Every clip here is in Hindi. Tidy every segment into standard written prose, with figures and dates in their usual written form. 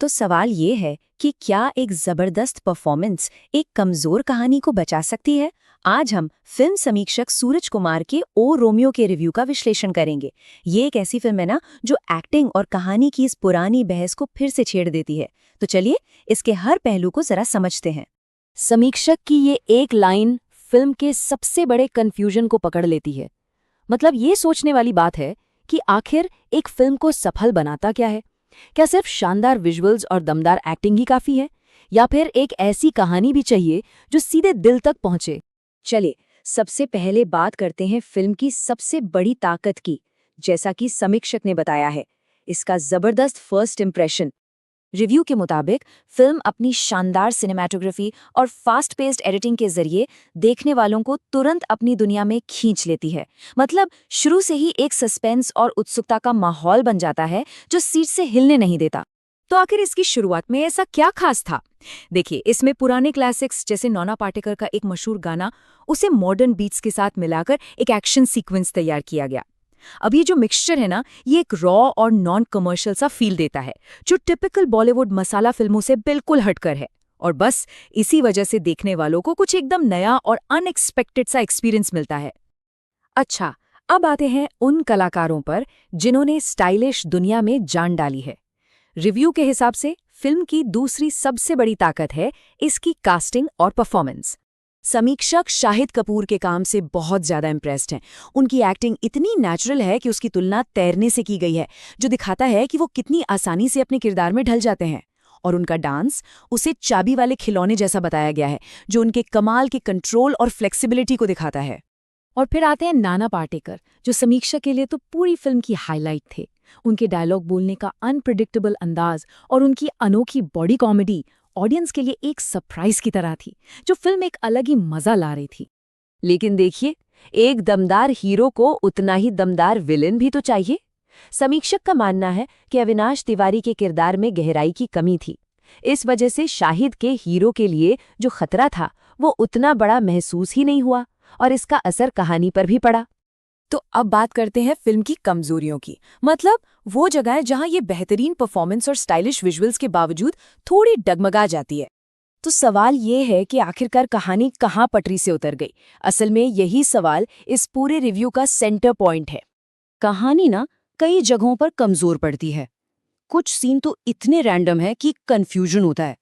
तो सवाल ये है कि क्या एक जबरदस्त परफॉर्मेंस एक कमजोर कहानी को बचा सकती है। आज हम फिल्म समीक्षक सूरज कुमार के ओ रोमियो के रिव्यू का विश्लेषण करेंगे। ये एक ऐसी फिल्म है ना जो एक्टिंग और कहानी की इस पुरानी बहस को फिर से छेड़ देती है। तो चलिए इसके हर पहलू को जरा समझते हैं। समीक्षक की ये एक लाइन फिल्म के सबसे बड़े कंफ्यूजन को पकड़ लेती है। मतलब ये सोचने वाली बात है कि आखिर एक फिल्म को सफल बनाता क्या है। क्या सिर्फ शानदार विजुअल्स और दमदार एक्टिंग ही काफी है, या फिर एक ऐसी कहानी भी चाहिए जो सीधे दिल तक पहुंचे। चलिए सबसे पहले बात करते हैं फिल्म की सबसे बड़ी ताकत की। जैसा कि समीक्षक ने बताया है, इसका जबरदस्त फर्स्ट इंप्रेशन। रिव्यू के मुताबिक फिल्म अपनी शानदार सिनेमैटोग्राफी और फास्ट पेस्ड एडिटिंग के जरिए देखने वालों को तुरंत अपनी दुनिया में खींच लेती है। मतलब शुरू से ही एक सस्पेंस और उत्सुकता का माहौल बन जाता है जो सीट से हिलने नहीं देता। तो आखिर इसकी शुरुआत में ऐसा क्या खास था? देखिए, इसमें पुराने क्लासिक्स जैसे नौना पाटेकर का एक मशहूर गाना, उसे मॉडर्न बीट्स के साथ मिलाकर एक एक्शन सीक्वेंस तैयार किया गया। अब ये जो मिक्सचर है ना, ये एक रॉ और नॉन कमर्शियल सा फील देता है जो टिपिकल बॉलीवुड मसाला फिल्मों से बिल्कुल हटकर है। और बस इसी वजह से देखने वालों को कुछ एकदम नया और अनएक्सपेक्टेड सा एक्सपीरियंस मिलता है। अच्छा, अब आते हैं उन कलाकारों पर जिन्होंने स्टाइलिश दुनिया में जान डाली है। रिव्यू के हिसाब से फिल्म की दूसरी सबसे बड़ी ताकत है इसकी कास्टिंग और परफॉर्मेंस। समीक्षक शाहिद कपूर के काम से बहुत ज्यादा इम्प्रेस्ड हैं। उनकी एक्टिंग इतनी नेचुरल है कि उसकी तुलना तैरने से की गई है, जो दिखाता है कि वो कितनी आसानी से अपने किरदार में ढल जाते हैं। और उनका डांस, उसे चाबी वाले खिलौने जैसा बताया गया है, जो उनके कमाल के कंट्रोल और फ्लेक्सिबिलिटी को दिखाता है। और फिर आते हैं नाना पाटेकर, जो समीक्षा के लिए तो पूरी फिल्म की हाईलाइट थे। उनके डायलॉग बोलने का अनप्रिडिक्टेबल अंदाज और उनकी अनोखी बॉडी कॉमेडी ऑडियंस के लिए एक सरप्राइज की तरह थी, जो फिल्म एक अलग ही मजा ला रही थी। लेकिन देखिए, एक दमदार हीरो को उतना ही दमदार विलेन भी तो चाहिए। समीक्षक का मानना है कि अविनाश तिवारी के किरदार में गहराई की कमी थी। इस वजह से शाहिद के हीरो के लिए जो खतरा था वो उतना बड़ा महसूस ही नहीं हुआ, और इसका असर कहानी पर भी पड़ा। तो अब बात करते हैं फिल्म की कमजोरियों की। मतलब वो जगह है जहां ये बेहतरीन परफॉर्मेंस और स्टाइलिश विजुअल्स के बावजूद थोड़ी डगमगा जाती है। तो सवाल ये है कि आखिरकार कहानी कहां पटरी से उतर गई। असल में यही सवाल इस पूरे रिव्यू का सेंटर पॉइंट है। कहानी ना कई जगहों पर कमजोर पड़ती है। कुछ सीन तो इतने रैंडम है कि कंफ्यूजन होता है।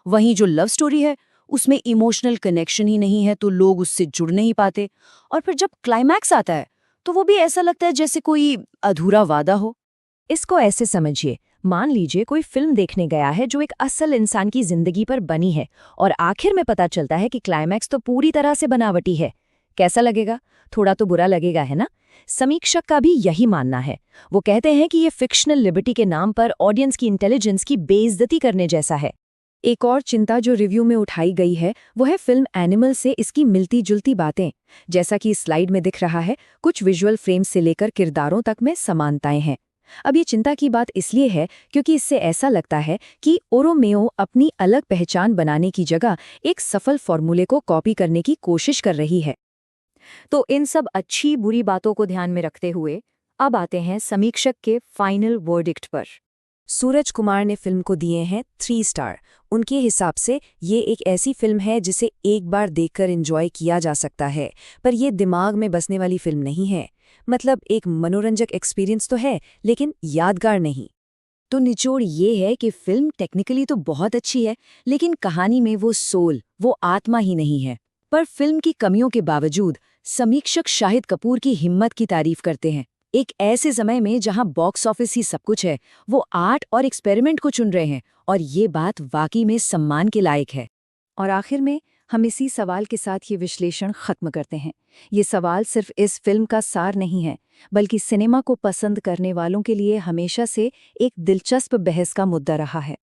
वहीं जो लव स्टोरी है उसमें इमोशनल कनेक्शन ही नहीं है, तो लोग उससे जुड़ नहीं पाते। और फिर जब क्लाइमैक्स आता है तो वो भी ऐसा लगता है जैसे कोई अधूरा वादा हो। इसको ऐसे समझिए, मान लीजिए कोई फिल्म देखने गया है जो एक असल इंसान की जिंदगी पर बनी है, और आखिर में पता चलता है कि क्लाइमैक्स तो पूरी तरह से बनावटी है। कैसा लगेगा? थोड़ा तो बुरा लगेगा, है ना? समीक्षक का भी यही मानना है। वो कहते हैं कि ये फिक्शनल लिबर्टी के नाम पर ऑडियंस की इंटेलिजेंस की बेइज्जती करने जैसा है। एक और चिंता जो रिव्यू में उठाई गई है वो है फिल्म एनिमल से इसकी मिलती जुलती बातें। जैसा कि इस स्लाइड में दिख रहा है, कुछ विजुअल फ्रेम्स से लेकर किरदारों तक में समानताएं हैं। अब ये चिंता की बात इसलिए है क्योंकि इससे ऐसा लगता है कि ओ रोमियो अपनी अलग पहचान बनाने की जगह एक सफल फॉर्मूले को कॉपी करने की कोशिश कर रही है। तो इन सब अच्छी बुरी बातों को ध्यान में रखते हुए अब आते हैं समीक्षक के फाइनल वर्डिक्ट पर। सूरज कुमार ने फिल्म को दिए हैं 3 स्टार। उनके हिसाब से ये एक ऐसी फिल्म है जिसे एक बार देखकर एंजॉय किया जा सकता है, पर ये दिमाग में बसने वाली फिल्म नहीं है। मतलब एक मनोरंजक एक्सपीरियंस तो है, लेकिन यादगार नहीं। तो निचोड़ ये है कि फिल्म टेक्निकली तो बहुत अच्छी है, लेकिन कहानी में वो सोल, वो आत्मा ही नहीं है। पर फिल्म की कमियों के बावजूद समीक्षक शाहिद कपूर की हिम्मत की तारीफ करते हैं। एक ऐसे समय में जहां बॉक्स ऑफिस ही सब कुछ है, वो आर्ट और एक्सपेरिमेंट को चुन रहे हैं, और ये बात वाकई में सम्मान के लायक है। और आखिर में हम इसी सवाल के साथ ये विश्लेषण खत्म करते हैं। ये सवाल सिर्फ इस फिल्म का सार नहीं है, बल्कि सिनेमा को पसंद करने वालों के लिए हमेशा से एक दिलचस्प बहस का मुद्दा रहा है।